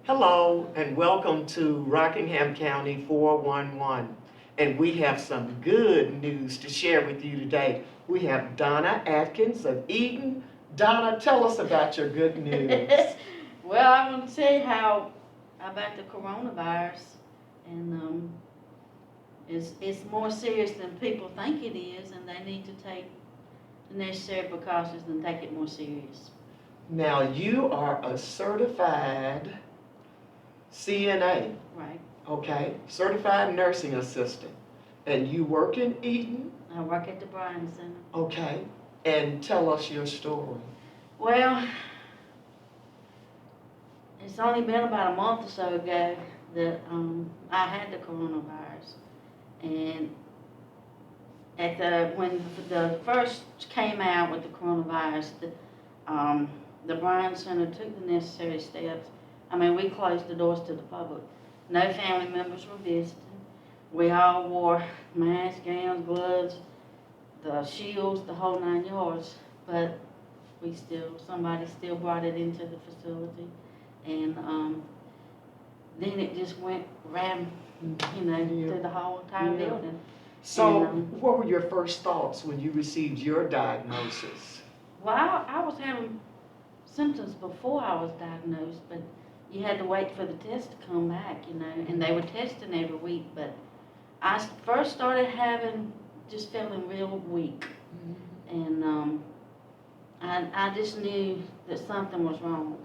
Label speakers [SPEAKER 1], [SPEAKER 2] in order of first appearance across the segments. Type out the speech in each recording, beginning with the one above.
[SPEAKER 1] Hello and welcome to Rockingham County 411. And we have some good news to share with you today. We have Donna Atkins of Eden. Donna, tell us about your good news.
[SPEAKER 2] Well, I'm going to tell you how about the coronavirus, and it's more serious than people think it is, and they need to take the necessary precautions and take it more serious.
[SPEAKER 1] Now, you are a certified CNA,
[SPEAKER 2] Right.
[SPEAKER 1] okay? Certified nursing assistant. And you work in Eden,
[SPEAKER 2] I work at the Bryan Center.
[SPEAKER 1] okay? And tell us your story.
[SPEAKER 2] Well, it's only been about a month or so ago that I had the coronavirus, and when the first came out with the coronavirus, the Bryan Center took the necessary steps. I mean, we closed the doors to the public. No family members were visiting. We all wore masks, gowns, gloves, the shields, the whole 9 yards. But somebody still brought it into the facility, and then it just went through the whole entire building.
[SPEAKER 1] So,
[SPEAKER 2] And,
[SPEAKER 1] what were your first thoughts when you received your diagnosis?
[SPEAKER 2] Well, I was having symptoms before I was diagnosed, but you had to wait for the test to come back, and they were testing every week. But I first started just feeling real weak, and I just knew that something was wrong.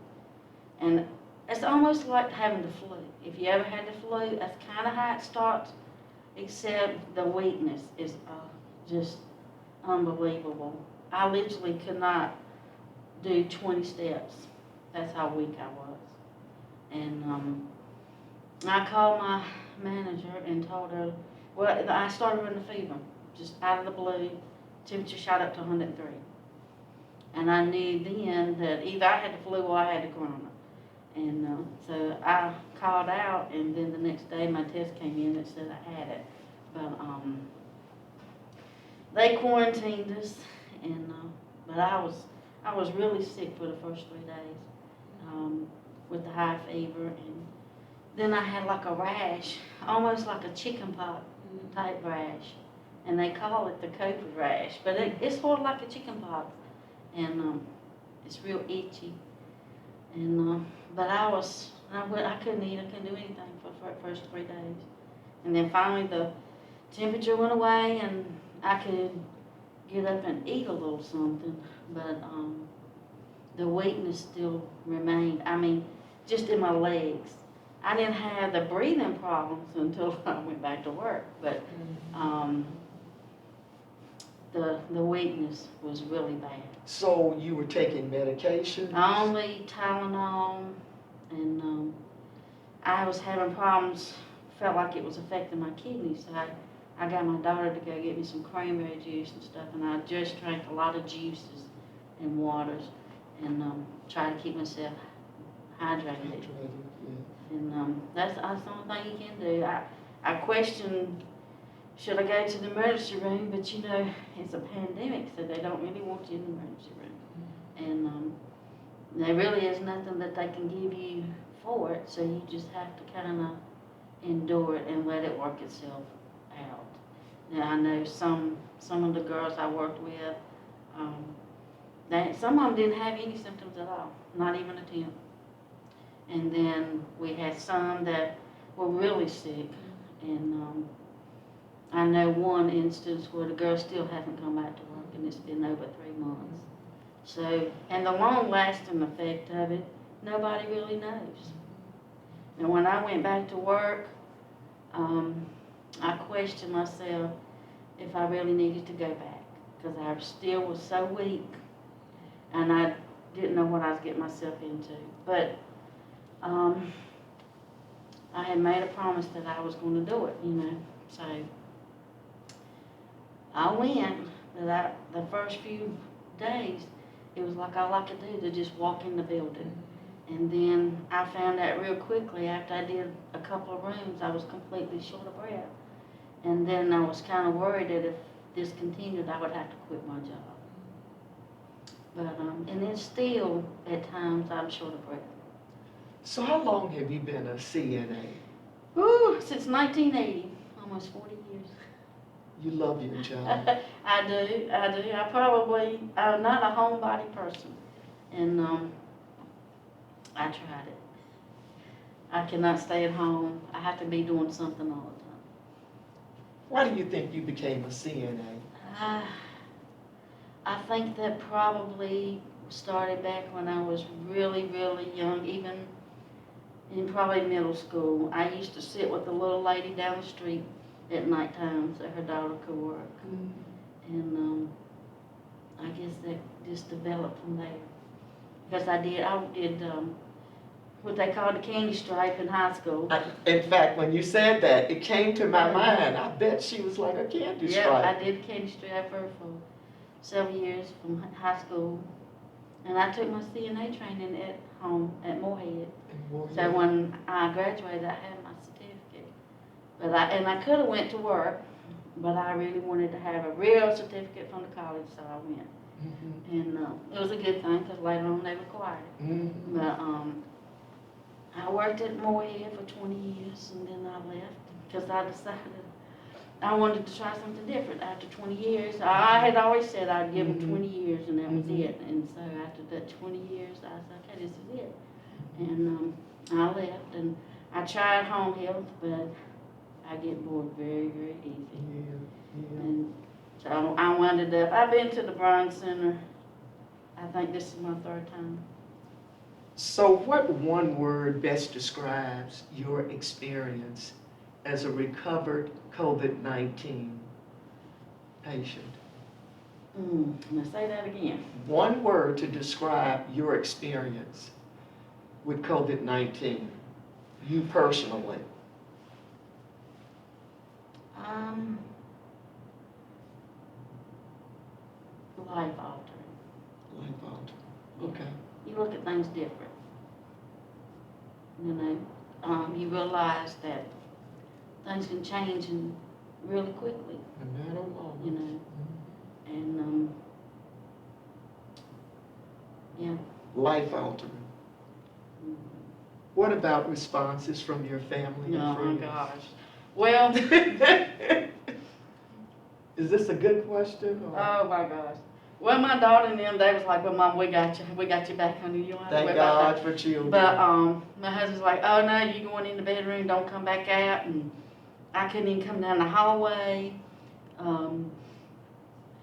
[SPEAKER 2] And it's almost like having the flu. If you ever had the flu, that's kind of how it starts, except the weakness is just unbelievable. I literally could not do 20 steps. That's how weak I was. And I called my manager and told her, well, I started running a fever, just out of the blue. Temperature shot up to 103. And I knew then that either I had the flu or I had the corona. And so I called out, and then the next day my test came in that said I had it. But they quarantined us, and but I was really sick for the first 3 days with the high fever, and then I had like a rash, almost like a chicken pox type rash, and they call it the COVID rash, but it's sort of like a chicken pox, and it's real itchy, and but I couldn't eat, I couldn't do anything for the first 3 days, and then finally the temperature went away, and I could get up and eat a little something, but the weakness still remained. I mean, just in my legs. I didn't have the breathing problems until I went back to work, but the weakness was really bad.
[SPEAKER 1] So you were taking medication?
[SPEAKER 2] Only Tylenol, and I was having problems, felt like it was affecting my kidneys, so I got my daughter to go get me some cranberry juice and stuff, and I just drank a lot of juices and waters, and try to keep myself hydrated. And that's the only thing you can do. I questioned, should I go to the emergency room, but it's a pandemic, so they don't really want you in the emergency room. And there really is nothing that they can give you for it, so you just have to kind of endure it and let it work itself out. Now, I know some of the girls I worked with, some of them didn't have any symptoms at all, not even a temp. And then we had some that were really sick, and I know one instance where the girl still hasn't come back to work, and it's been over 3 months. So, and the long-lasting effect of it, nobody really knows. And when I went back to work, I questioned myself if I really needed to go back, because I still was so weak, and I didn't know what I was getting myself into. But I had made a promise that I was going to do it, So I went, but the first few days, it was like all I could do to just walk in the building. And then I found out real quickly after I did a couple of rooms, I was completely short of breath. And then I was kind of worried that if this continued, I would have to quit my job. But, and then still, at times, I'm short of breath.
[SPEAKER 1] So how long have you been a CNA?
[SPEAKER 2] Woo, since 1980, almost 40 years.
[SPEAKER 1] You love your job.
[SPEAKER 2] I do. I'm not a homebody person. And I tried it. I cannot stay at home. I have to be doing something all the time.
[SPEAKER 1] Why do you think you became a CNA?
[SPEAKER 2] I think that probably started back when I was really, really young, even in probably middle school. I used to sit with the little lady down the street at nighttime so her daughter could work. And I guess that just developed from there. Because I did what they called the candy stripe in high school.
[SPEAKER 1] In fact, when you said that, it came to my mind. I bet she was like a candy
[SPEAKER 2] Yeah,
[SPEAKER 1] stripe.
[SPEAKER 2] I did candy striper for several years from high school. And I took my CNA training at home at Moorhead. So when I graduated, I had my certificate. I could have went to work, but I really wanted to have a real certificate from the college, so I went. And it was a good thing because later on they required it. But I worked at Moorhead for 20 years and then I left because I decided I wanted to try something different after 20 years. I had always said I'd give them 20 years and that was it. And so after that 20 years, I said, okay, this is it. And I left and I tried home health, but I get bored very, very easy. And so I wound up, I've been to the Burn Center, I think this is my third time.
[SPEAKER 1] So what one word best describes your experience as a recovered COVID-19 patient?
[SPEAKER 2] I'm gonna say that again.
[SPEAKER 1] One word to describe your experience with COVID-19, you personally.
[SPEAKER 2] Life altering.
[SPEAKER 1] Life altering.
[SPEAKER 2] Yeah.
[SPEAKER 1] Okay.
[SPEAKER 2] You look at things different. You know, you realize that things can change really quickly.
[SPEAKER 1] A matter of moments.
[SPEAKER 2] You know, and yeah.
[SPEAKER 1] Life altering. What about responses from your family and friends?
[SPEAKER 2] Oh my gosh. Well.
[SPEAKER 1] Is this a good question? Or?
[SPEAKER 2] Oh my gosh. Well, my daughter and them, they was like, well, Mom, we got you back under you.
[SPEAKER 1] Thank God for children.
[SPEAKER 2] But my husband's like, oh no, you going in the bedroom, don't come back out. And I couldn't even come down the hallway. And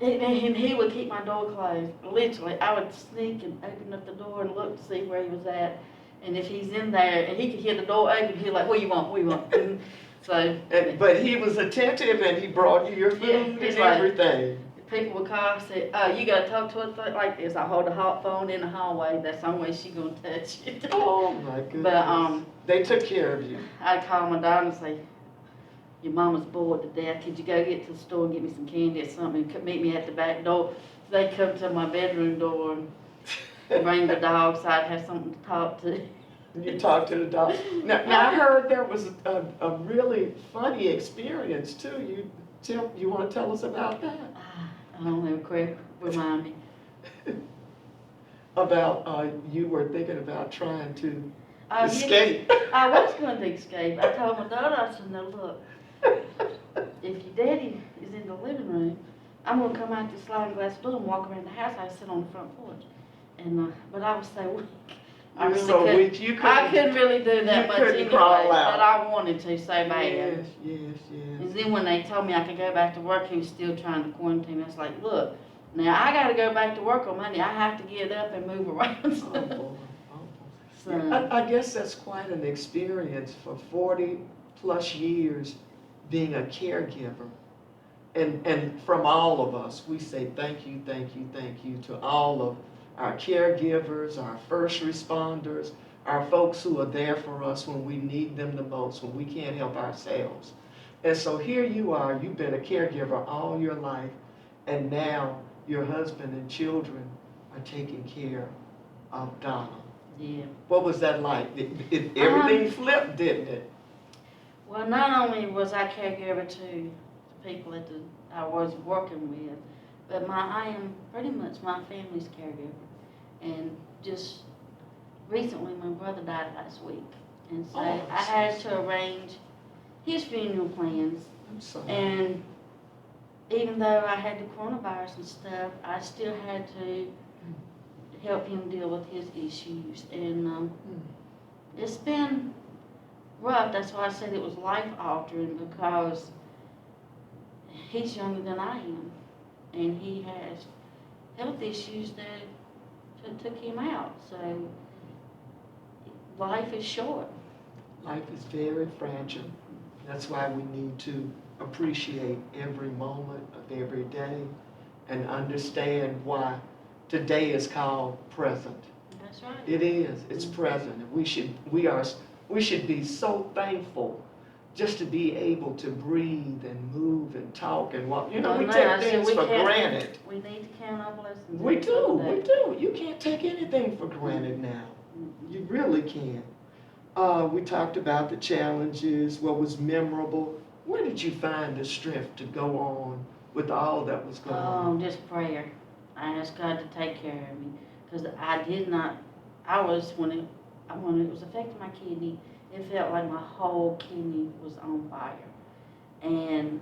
[SPEAKER 2] he would keep my door closed. Literally, I would sneak and open up the door and look to see where he was at. And if he's in there and he could hear the door open, he'd like, what do you want? And so.
[SPEAKER 1] But he was attentive and he brought you your food and everything.
[SPEAKER 2] People would call and say, oh, you got to talk to her like this. I hold a hot phone in the hallway. That's the only way she's going to touch you.
[SPEAKER 1] Oh, my goodness.
[SPEAKER 2] But
[SPEAKER 1] they took care of you.
[SPEAKER 2] I'd call my daughter and say, your mama's bored to death. Could you go get to the store and get me some candy or something and meet me at the back door? So they'd come to my bedroom door and bring the dog so I'd have something to talk to.
[SPEAKER 1] You talked to the dog. Now I heard there was a really funny experience too. You want to tell us about that?
[SPEAKER 2] I don't know, Craig, remind me.
[SPEAKER 1] About you were thinking about trying to escape.
[SPEAKER 2] Yes, I was going to escape. I told my daughter, I said, no, look, if your daddy is in the living room, I'm going to come out this sliding glass door and walk around the house. I sit on the front porch. And but I was so weak. I couldn't really do that much anyway, but I wanted to so bad.
[SPEAKER 1] Yes.
[SPEAKER 2] And then when they told me I could go back to work, he was still trying to quarantine. I was like, look, now I got to go back to work on Monday. I have to get up and move around.
[SPEAKER 1] Oh, boy.
[SPEAKER 2] So,
[SPEAKER 1] I guess that's quite an experience for 40 plus years being a caregiver. And from all of us, we say thank you to all of our caregivers, our first responders, our folks who are there for us when we need them the most, when we can't help ourselves. And so here you are, you've been a caregiver all your life, and now your husband and children are taking care of Donna.
[SPEAKER 2] yeah.
[SPEAKER 1] What was that like? Everything flipped, didn't it?
[SPEAKER 2] Well, not only was I caregiver to the people I was working with, but I am pretty much my family's caregiver. And just recently my brother died last week. And so
[SPEAKER 1] Oh,
[SPEAKER 2] I had to arrange his funeral plans.
[SPEAKER 1] I'm sorry.
[SPEAKER 2] And even though I had the coronavirus and stuff, I still had to help him deal with his issues. And it's been rough. That's why I said it was life altering, because he's younger than I am, and he has health issues that took him out. So life is short.
[SPEAKER 1] Life is very fragile. That's why we need to appreciate every moment of every day and understand why today is called present.
[SPEAKER 2] That's right.
[SPEAKER 1] It is. It's present. And we should be so thankful just to be able to breathe and move and talk and walk. You know, we take things for granted.
[SPEAKER 2] We need to count our blessings.
[SPEAKER 1] We
[SPEAKER 2] every single
[SPEAKER 1] do.
[SPEAKER 2] day.
[SPEAKER 1] We do. You can't take anything for granted now. You really can't. We talked about the challenges, what was memorable. Where did you find the strength to go on with all that was going on?
[SPEAKER 2] Just prayer. I asked God to take care of me, because when it was affecting my kidney, it felt like my whole kidney was on fire. And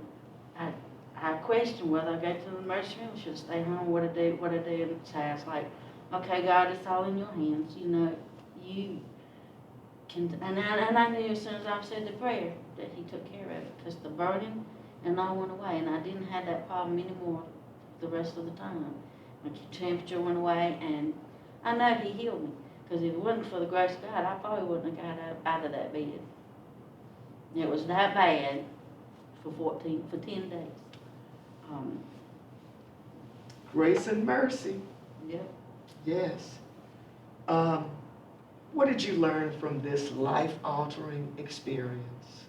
[SPEAKER 2] I questioned whether I go to the emergency room, should I stay home, what I do. And so I was like, okay, God, it's all in your hands. You know, you can, and I knew as soon as I said the prayer that he took care of it, because the burning and all went away, and I didn't have that problem anymore the rest of the time. My temperature went away, and I know he healed me, because if it wasn't for the grace of God, I probably wouldn't have got out of that bed. It was that bad for 10 days.
[SPEAKER 1] Grace and mercy.
[SPEAKER 2] Yep.
[SPEAKER 1] Yes. What did you learn from this life-altering experience?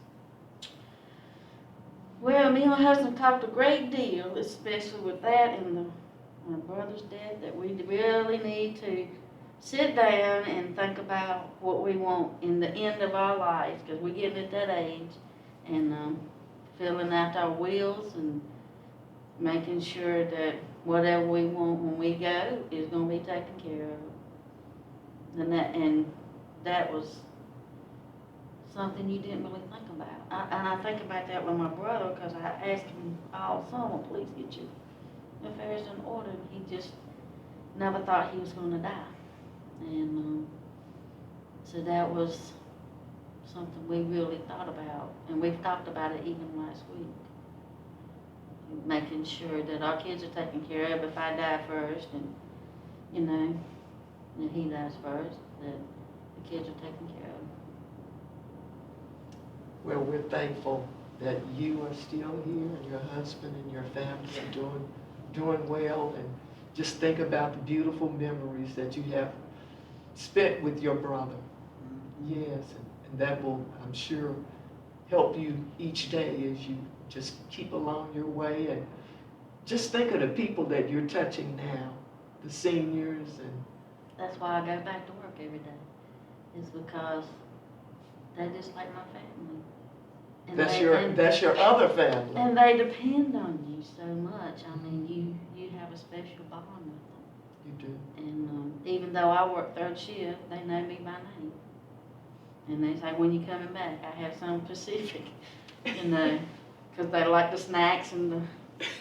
[SPEAKER 2] Well, me and my husband talked a great deal, especially with that and my brother's death, that we really need to sit down and think about what we want in the end of our lives, because we're getting at that age, and filling out our wills and making sure that whatever we want when we go is going to be taken care of. And that was something you didn't really think about. And I think about that with my brother, because I asked him all summer, please get your affairs in order, and he just never thought he was going to die. And so that was something we really thought about, and we've talked about it even last week. Making sure that our kids are taken care of if I die first, and you know, that he dies first, that the kids are taken care of.
[SPEAKER 1] Well, we're thankful that you are still here, and your husband and your family are doing well, and just think about the beautiful memories that you have spent with your brother. Yes, and that will, I'm sure, help you each day as you just keep along your way, and just think of the people that you're touching now, the seniors. And
[SPEAKER 2] that's why I go back to work every day, is because they're just like my family. And
[SPEAKER 1] that's your other family.
[SPEAKER 2] And they depend on you so much. I mean, you have a special bond with them.
[SPEAKER 1] You do.
[SPEAKER 2] And even though I work third shift, they know me by name. And they say, when you coming back? I have some Pacific, you know, because they like the snacks and the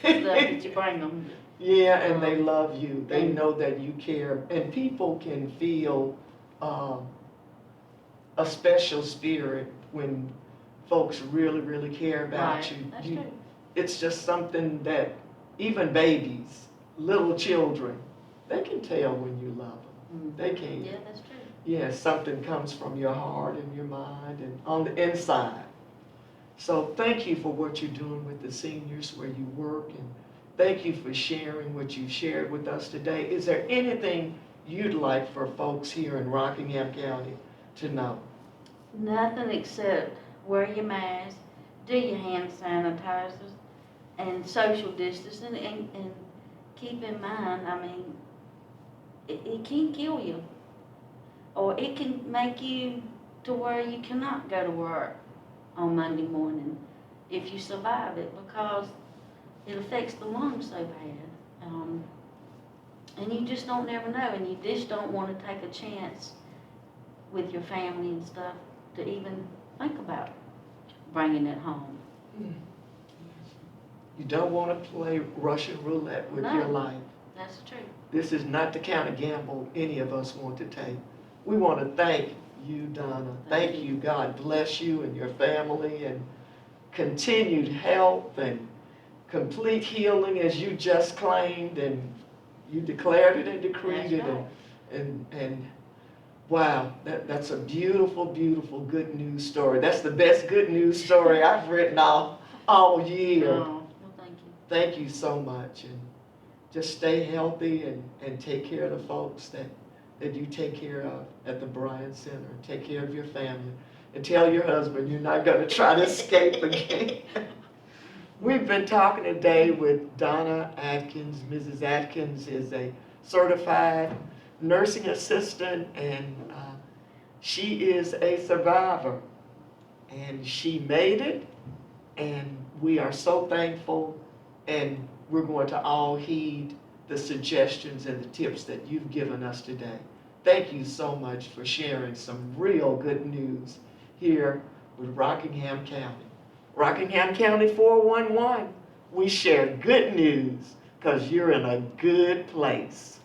[SPEAKER 2] stuff that you bring them.
[SPEAKER 1] Yeah, and they love you. They know that you care. And people can feel a special spirit when folks really, really care about
[SPEAKER 2] Right.
[SPEAKER 1] you.
[SPEAKER 2] That's true.
[SPEAKER 1] It's just something that even babies, little children, they can tell when you love them. They can.
[SPEAKER 2] Yeah, that's true.
[SPEAKER 1] Yeah, something comes from your heart and your mind and on the inside. So thank you for what you're doing with the seniors where you work, and thank you for sharing what you shared with us today. Is there anything you'd like for folks here in Rockingham County to know?
[SPEAKER 2] Nothing except wear your mask, do your hand sanitizers, and social distancing, and keep in mind, I mean, it can kill you, or it can make you to where you cannot go to work on Monday morning if you survive it, because it affects the lungs so bad. And you just don't never know, and you just don't want to take a chance with your family and stuff to even think about bringing it home.
[SPEAKER 1] You don't want to play Russian roulette with your
[SPEAKER 2] No.
[SPEAKER 1] life.
[SPEAKER 2] That's true.
[SPEAKER 1] This is not the kind of gamble any of us want to take. We want to thank you, Donna. Thank you. God bless you and your family, and continued health and complete healing as you just claimed, and you declared it and decreed
[SPEAKER 2] That's
[SPEAKER 1] it.
[SPEAKER 2] right.
[SPEAKER 1] And wow, that's a beautiful, beautiful good news story. That's the best good news story I've written all year.
[SPEAKER 2] No, thank you.
[SPEAKER 1] Thank you so much, and just stay healthy and take care of the folks that you take care of at the Bryan Center. Take care of your family, and tell your husband you're not going to try to escape again. We've been talking today with Donna Atkins. Mrs. Atkins is a certified nursing assistant, and she is a survivor, and she made it, and we are so thankful, and we're going to all heed the suggestions and the tips that you've given us today. Thank you so much for sharing some real good news here with Rockingham County. Rockingham County 411, we share good news because you're in a good place.